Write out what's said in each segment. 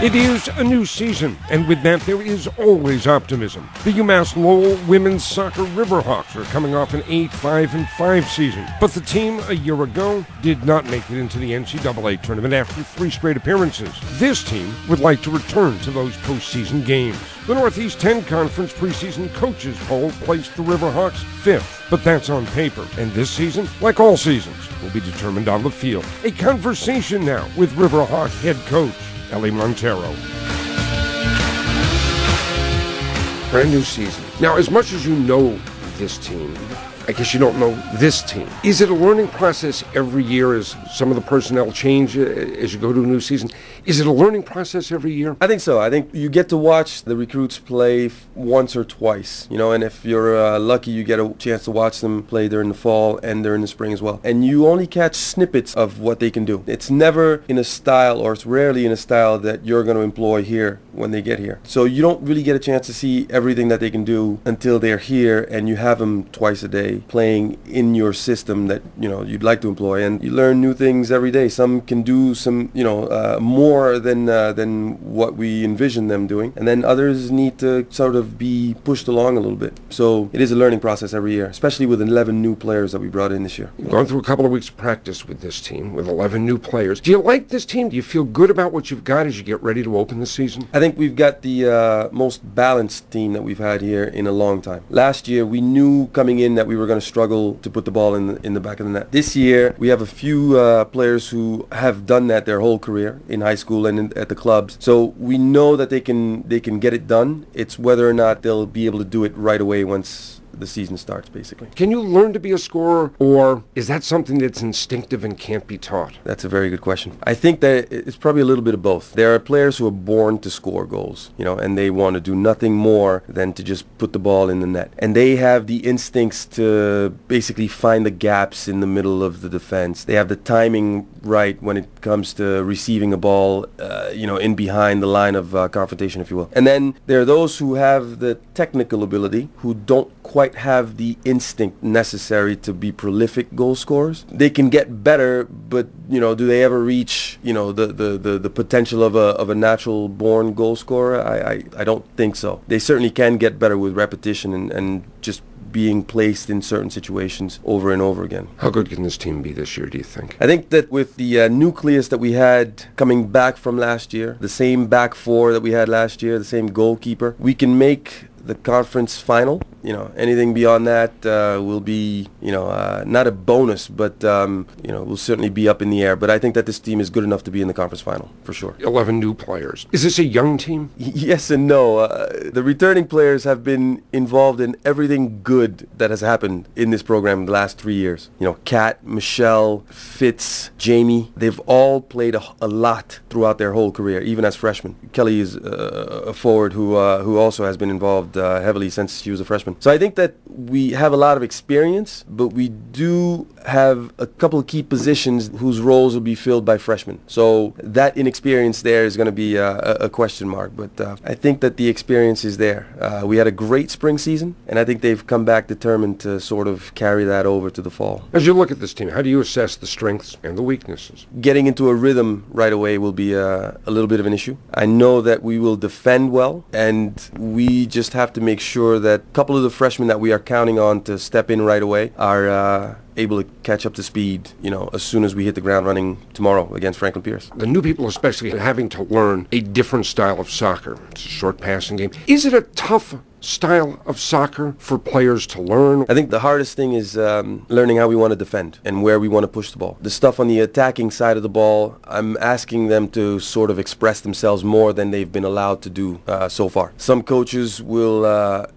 It is a new season, and with that there is always optimism. The UMass Lowell women's soccer Riverhawks are coming off an 8-5-5 season, but the team a year ago did not make it into the NCAA tournament after 3 straight appearances. This team would like to return to those postseason games. The Northeast 10 Conference preseason coaches poll placed the Riverhawks 5th, but that's on paper, and this season, like all seasons, will be determined on the field. A conversation now with Riverhawk head coach Elie Monteiro. Brand new season. Now, as much as you know this team, I guess you don't know this team. Is it a learning process every year as some of the personnel change as you go to a new season? Is it a learning process every year? I think so. I think you get to watch the recruits play once or twice, and if you're lucky, you get a chance to watch them play during the fall and during the spring as well. And you only catch snippets of what they can do. It's never in a style, or it's rarely in a style that you're going to employ here when they get here. So you don't really get a chance to see everything that they can do until they're here and you have them twice a day playing in your system that you'd like to employ, and you learn new things every day. Some can do some more than what we envision them doing, and then others need to sort of be pushed along a little bit. So it is a learning process every year, especially with 11 new players that we brought in this year. You've gone through a couple of weeks of practice with this team with 11 new players. Do you like this team? Do you feel good about what you've got as you get ready to open the season? I think we've got the most balanced team that we've had here in a long time. Last year we knew coming in that we were going to struggle to put the ball in the back of the net. This year we have a few players who have done that their whole career in high school and at the clubs. So we know that they can get it done. It's whether or not they'll be able to do it right away once the season starts, basically. Can you learn to be a scorer, or is that something that's instinctive and can't be taught? That's a very good question. I think that it's probably a little bit of both. There are players who are born to score goals, and they want to do nothing more than to just put the ball in the net. And they have the instincts to basically find the gaps in the middle of the defense. They have the timing right when it comes to receiving a ball, in behind the line of confrontation, if you will. And then there are those who have the technical ability, who don't quite have the instinct necessary to be prolific goal scorers. They can get better, but do they ever reach the potential of a natural born goal scorer? I don't think so. They certainly can get better with repetition and just being placed in certain situations over and over again. How good can this team be this year, do you think? I think that with the nucleus that we had coming back from last year, the same back four that we had last year, the same goalkeeper, we can make the conference final. Anything beyond that will be, not a bonus, but, will certainly be up in the air. But I think that this team is good enough to be in the conference final, for sure. 11 new players. Is this a young team? Yes and no. The returning players have been involved in everything good that has happened in this program in the last 3 years. Kat, Michelle, Fitz, Jamie, they've all played a lot throughout their whole career, even as freshmen. Kelly is a forward who also has been involved heavily since she was a freshman. So I think that we have a lot of experience, but we do have a couple of key positions whose roles will be filled by freshmen. So that inexperience there is going to be a question mark, but I think that the experience is there. We had a great spring season, and I think they've come back determined to sort of carry that over to the fall. As you look at this team, how do you assess the strengths and the weaknesses? Getting into a rhythm right away will be a little bit of an issue. I know that we will defend well, and we just have to make sure that a couple of the freshmen that we are counting on to step in right away are able to catch up to speed, as soon as we hit the ground running tomorrow against Franklin Pierce. The new people especially having to learn a different style of soccer. It's a short passing game. Is it a tough style of soccer for players to learn? I think the hardest thing is learning how we want to defend and where we want to push the ball. The stuff on the attacking side of the ball, I'm asking them to sort of express themselves more than they've been allowed to do so far. Some coaches will,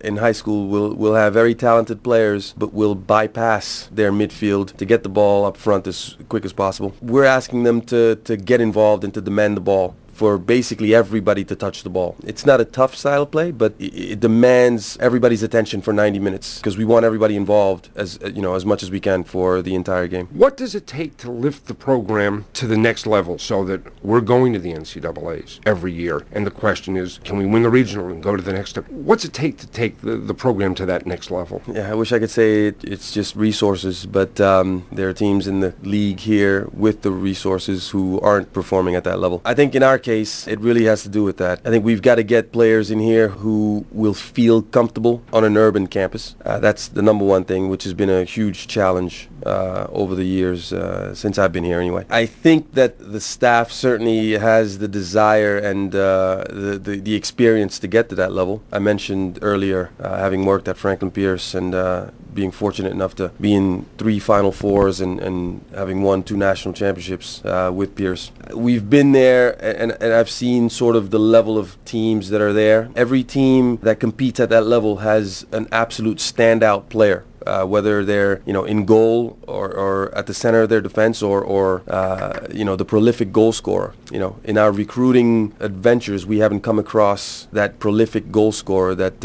in high school, will have very talented players, but will bypass their midfield to get the ball up front as quick as possible. We're asking them to get involved and to demand the ball for basically everybody to touch the ball. It's not a tough style of play, but it demands everybody's attention for 90 minutes because we want everybody involved as much as we can for the entire game. What does it take to lift the program to the next level so that we're going to the NCAAs every year? And the question is, can we win the regional and go to the next step? What's it take to take the program to that next level? Yeah, I wish I could say it's just resources, but there are teams in the league here with the resources who aren't performing at that level. I think in our case, case, it really has to do with that. I think we've got to get players in here who will feel comfortable on an urban campus. That's the number one thing, which has been a huge challenge over the years, since I've been here anyway. I think that the staff certainly has the desire and the experience to get to that level. I mentioned earlier having worked at Franklin Pierce and being fortunate enough to be in 3 Final Fours and having won 2 national championships with Pierce. We've been there and I've seen sort of the level of teams that are there. Every team that competes at that level has an absolute standout player. Whether they're in goal or at the center of their defense or the prolific goal scorer. In our recruiting adventures, we haven't come across that prolific goal scorer that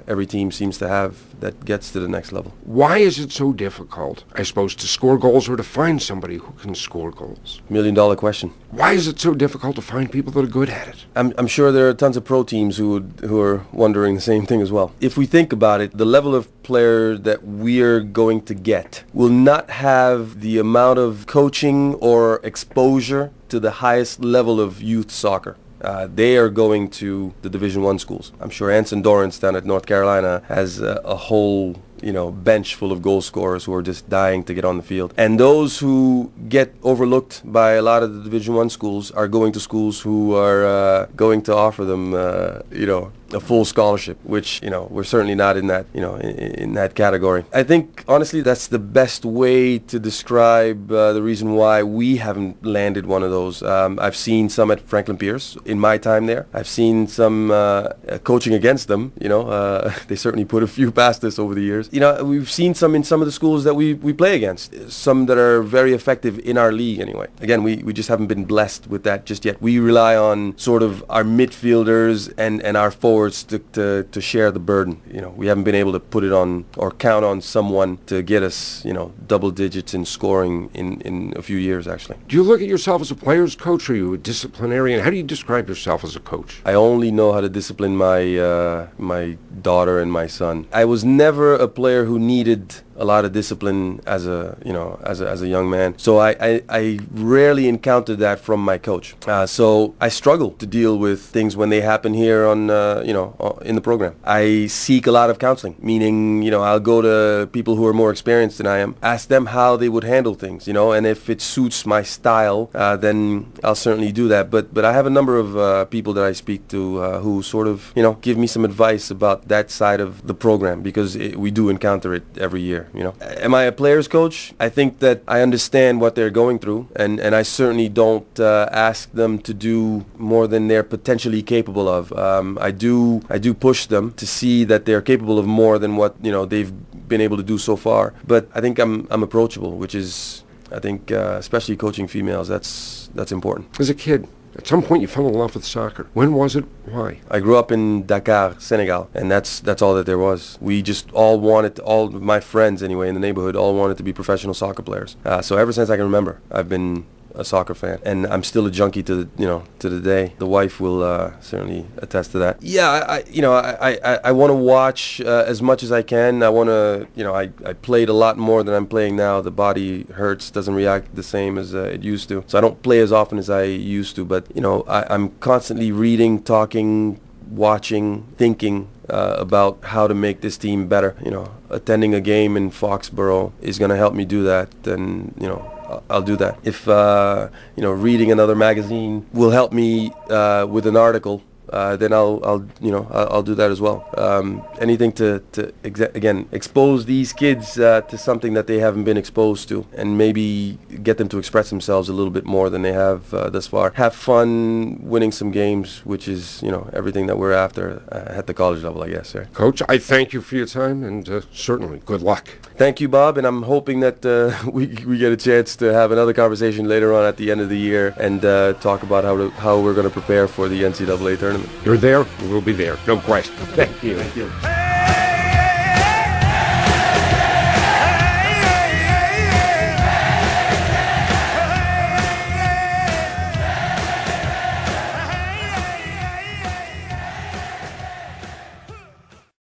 every team seems to have that gets to the next level. Why is it so difficult, I suppose, to score goals or to find somebody who can score goals? $1 million question. Why is it so difficult to find people that are good at it? I'm sure there are tons of pro teams who are wondering the same thing as well. If we think about it, the level of player that we're going to get will not have the amount of coaching or exposure to the highest level of youth soccer. They are going to the Division I schools. I'm sure Anson Dorrance down at North Carolina has a whole bench full of goal scorers who are just dying to get on the field. And those who get overlooked by a lot of the Division I schools are going to schools who are going to offer them, a full scholarship, which, we're certainly not in that, in that category. I think, honestly, that's the best way to describe the reason why we haven't landed one of those. I've seen some at Franklin Pierce in my time there. I've seen some coaching against them, they certainly put a few past us over the years. We've seen some in some of the schools that we play against, some that are very effective in our league anyway. Again, we just haven't been blessed with that just yet. We rely on sort of our midfielders and our forwards to share the burden. We haven't been able to put it on or count on someone to get us, double digits in scoring in a few years, actually. Do you look at yourself as a player's coach, or are you a disciplinarian? How do you describe yourself as a coach? I only know how to discipline my daughter and my son. I was never a player who needed a lot of discipline as a young man. So I rarely encountered that from my coach. So I struggle to deal with things when they happen here on in the program. I seek a lot of counseling, meaning I'll go to people who are more experienced than I am, ask them how they would handle things, and if it suits my style, then I'll certainly do that. But I have a number of people that I speak to who sort of give me some advice about that side of the program, because we do encounter it every year. Am I a player's coach? I think that I understand what they're going through, and I certainly don't ask them to do more than they're potentially capable of. I do push them to see that they're capable of more than what they've been able to do so far. But I think I'm approachable, which is, I think, especially coaching females, that's important. As a kid, at some point you fell in love with soccer. When was it? Why? I grew up in Dakar, Senegal, and that's all that there was. We just all of my friends anyway in the neighborhood all wanted to be professional soccer players. So ever since I can remember, I've been a soccer fan, and I'm still a junkie to the day. The wife will certainly attest to that. Yeah, I want to watch as much as I can. I want to, I played a lot more than I'm playing now. The body hurts, doesn't react the same as it used to. So I don't play as often as I used to. But I'm constantly reading, talking, watching, thinking about how to make this team better. Attending a game in Foxborough is going to help me do that, and I'll do that. If reading another magazine will help me with an article, then I'll do that as well. Anything to again expose these kids to something that they haven't been exposed to, and maybe get them to express themselves a little bit more than they have thus far. Have fun winning some games, which is everything that we're after at the college level, I guess. Sir. Coach, I thank you for your time, and certainly good luck. Thank you, Bob, and I'm hoping that we get a chance to have another conversation later on at the end of the year and talk about how we're going to prepare for the NCAA tournament. You're there, we'll be there. No question. Thank you. Thank you.